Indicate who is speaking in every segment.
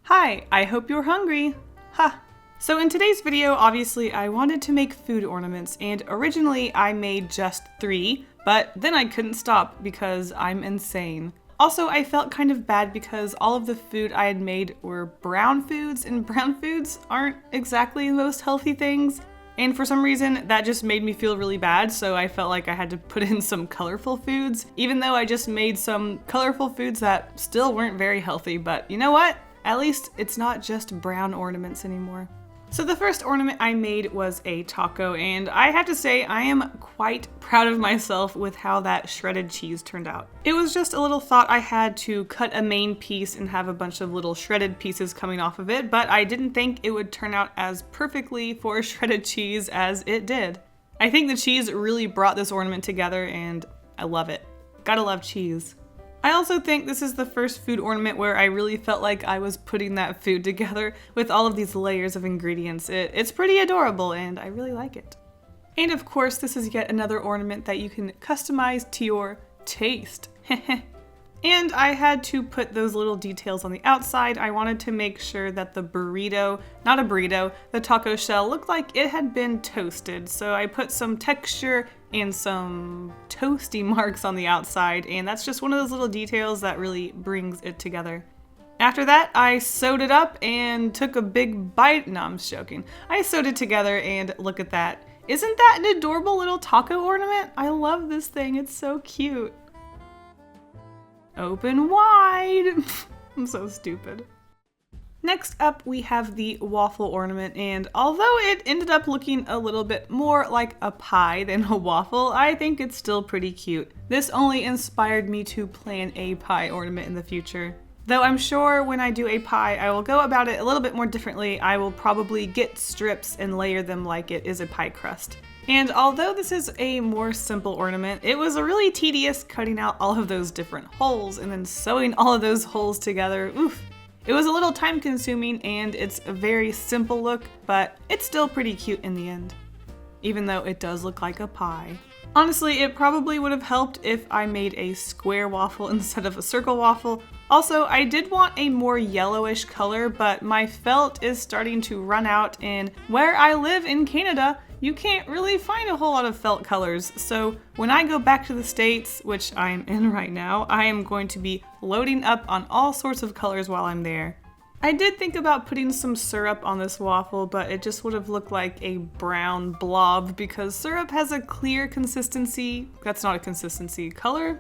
Speaker 1: Hi, I hope you're hungry. Ha! So in today's video, obviously I wanted to make food ornaments, and originally I made just 3, but then I couldn't stop because I'm insane. Also, I felt kind of bad because all of the food I had made were brown foods, and brown foods aren't exactly the most healthy things. And for some reason, that just made me feel really bad, so I felt like I had to put in some colorful foods, even though I just made some colorful foods that still weren't very healthy. But you know what? At least it's not just brown ornaments anymore. So the first ornament I made was a taco, and I have to say I am quite proud of myself with how that shredded cheese turned out. It was just a little thought I had to cut a main piece and have a bunch of little shredded pieces coming off of it, but I didn't think it would turn out as perfectly for shredded cheese as it did. I think the cheese really brought this ornament together, and I love it. Gotta love cheese. I also think this is the first food ornament where I really felt like I was putting that food together with all of these layers of ingredients. It's pretty adorable and I really like it. And of course, this is yet another ornament that you can customize to your taste. And I had to put those little details on the outside. I wanted to make sure that the the taco shell looked like it had been toasted. So I put some texture and some toasty marks on the outside, and that's just one of those little details that really brings it together. After that, I sewed it up and took a big bite. No, I'm just joking. I sewed it together and look at that. Isn't that an adorable little taco ornament? I love this thing, it's so cute. Open wide! I'm so stupid. Next up, we have the waffle ornament, and although it ended up looking a little bit more like a pie than a waffle, I think it's still pretty cute. This only inspired me to plan a pie ornament in the future. Though I'm sure when I do a pie, I will go about it a little bit more differently. I will probably get strips and layer them like it is a pie crust. And although this is a more simple ornament, it was a really tedious cutting out all of those different holes and then sewing all of those holes together. Oof. It was a little time consuming and it's a very simple look, but it's still pretty cute in the end, even though it does look like a pie. Honestly, it probably would have helped if I made a square waffle instead of a circle waffle. Also, I did want a more yellowish color, but my felt is starting to run out, and where I live in Canada, you can't really find a whole lot of felt colors. So when I go back to the States, which I'm in right now, I am going to be loading up on all sorts of colors while I'm there. I did think about putting some syrup on this waffle, but it just would have looked like a brown blob because syrup has a clear consistency. That's not a consistency. Color?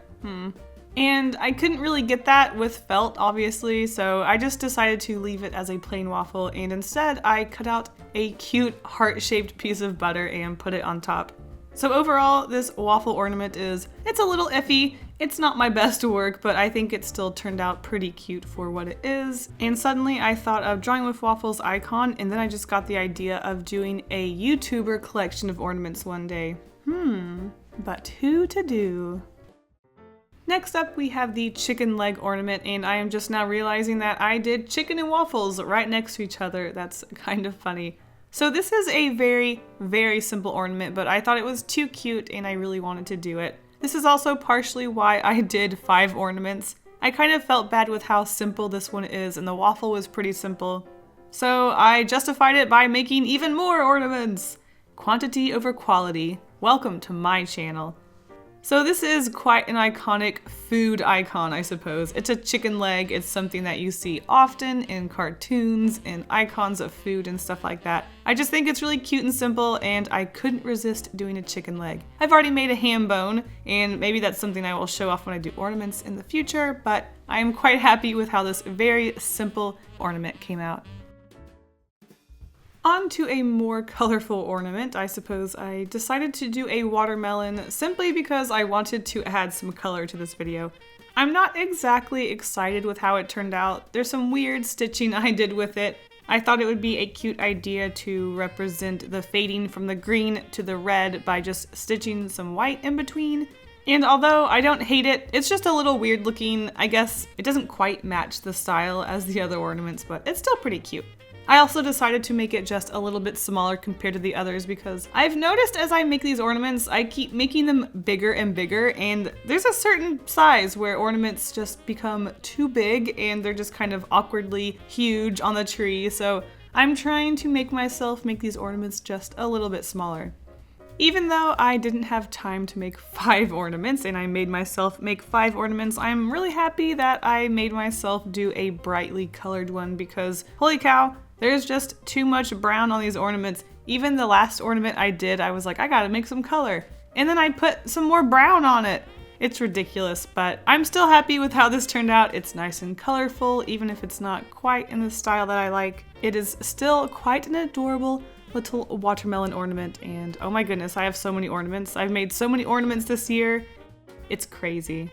Speaker 1: And I couldn't really get that with felt, obviously, so I just decided to leave it as a plain waffle, and instead I cut out a cute heart-shaped piece of butter and put it on top. So overall, this waffle ornament it's a little iffy. It's not my best work, but I think it still turned out pretty cute for what it is. And suddenly I thought of Drawing with Waffles icon, and then I just got the idea of doing a YouTuber collection of ornaments one day. But who to do? Next up, we have the chicken leg ornament, and I am just now realizing that I did chicken and waffles right next to each other. That's kind of funny. So this is a very, very simple ornament, but I thought it was too cute and I really wanted to do it. This is also partially why I did 5 ornaments. I kind of felt bad with how simple this one is, and the waffle was pretty simple. So I justified it by making even more ornaments. Quantity over quality. Welcome to my channel. So this is quite an iconic food icon, I suppose. It's a chicken leg. It's something that you see often in cartoons and icons of food and stuff like that. I just think it's really cute and simple, and I couldn't resist doing a chicken leg. I've already made a ham bone, and maybe that's something I will show off when I do ornaments in the future, but I am quite happy with how this very simple ornament came out. On to a more colorful ornament. I suppose I decided to do a watermelon simply because I wanted to add some color to this video. I'm not exactly excited with how it turned out. There's some weird stitching I did with it. I thought it would be a cute idea to represent the fading from the green to the red by just stitching some white in between. And although I don't hate it, it's just a little weird looking. I guess it doesn't quite match the style as the other ornaments, but it's still pretty cute. I also decided to make it just a little bit smaller compared to the others because I've noticed as I make these ornaments, I keep making them bigger and bigger, and there's a certain size where ornaments just become too big and they're just kind of awkwardly huge on the tree. So I'm trying to make myself make these ornaments just a little bit smaller. Even though I didn't have time to make 5 ornaments and I made myself make 5 ornaments, I'm really happy that I made myself do a brightly colored one because holy cow, there's just too much brown on these ornaments. Even the last ornament I did, I was like, I gotta make some color. And then I put some more brown on it. It's ridiculous, but I'm still happy with how this turned out. It's nice and colorful, even if it's not quite in the style that I like. It is still quite an adorable little watermelon ornament, and oh my goodness, I have so many ornaments. I've made so many ornaments this year. It's crazy.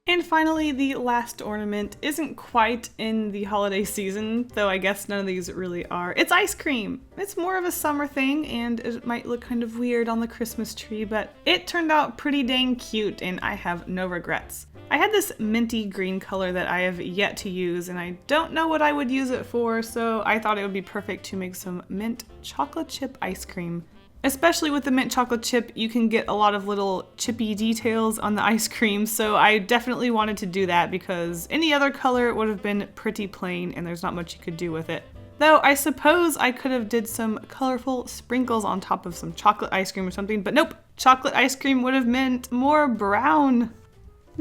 Speaker 1: And finally, the last ornament isn't quite in the holiday season, though I guess none of these really are. It's ice cream. It's more of a summer thing, and it might look kind of weird on the Christmas tree, but it turned out pretty dang cute, and I have no regrets. I had this minty green color that I have yet to use, and I don't know what I would use it for, so I thought it would be perfect to make some mint chocolate chip ice cream. Especially with the mint chocolate chip, you can get a lot of little chippy details on the ice cream, so I definitely wanted to do that because any other color would have been pretty plain and there's not much you could do with it. Though I suppose I could have did some colorful sprinkles on top of some chocolate ice cream or something, but nope, chocolate ice cream would have meant more brown.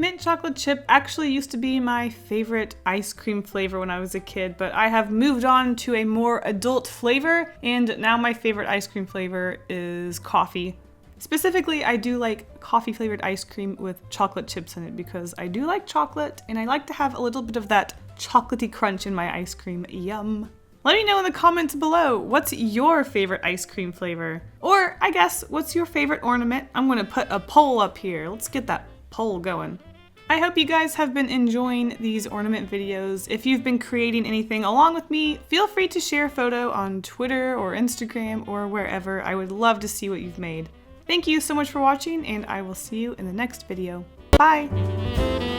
Speaker 1: Mint chocolate chip actually used to be my favorite ice cream flavor when I was a kid, but I have moved on to a more adult flavor, and now my favorite ice cream flavor is coffee. Specifically, I do like coffee flavored ice cream with chocolate chips in it because I do like chocolate and I like to have a little bit of that chocolatey crunch in my ice cream. Yum. Let me know in the comments below, what's your favorite ice cream flavor? Or I guess, what's your favorite ornament? I'm gonna put a poll up here. Let's get that poll going. I hope you guys have been enjoying these ornament videos. If you've been creating anything along with me, feel free to share a photo on Twitter or Instagram or wherever. I would love to see what you've made. Thank you so much for watching, and I will see you in the next video. Bye!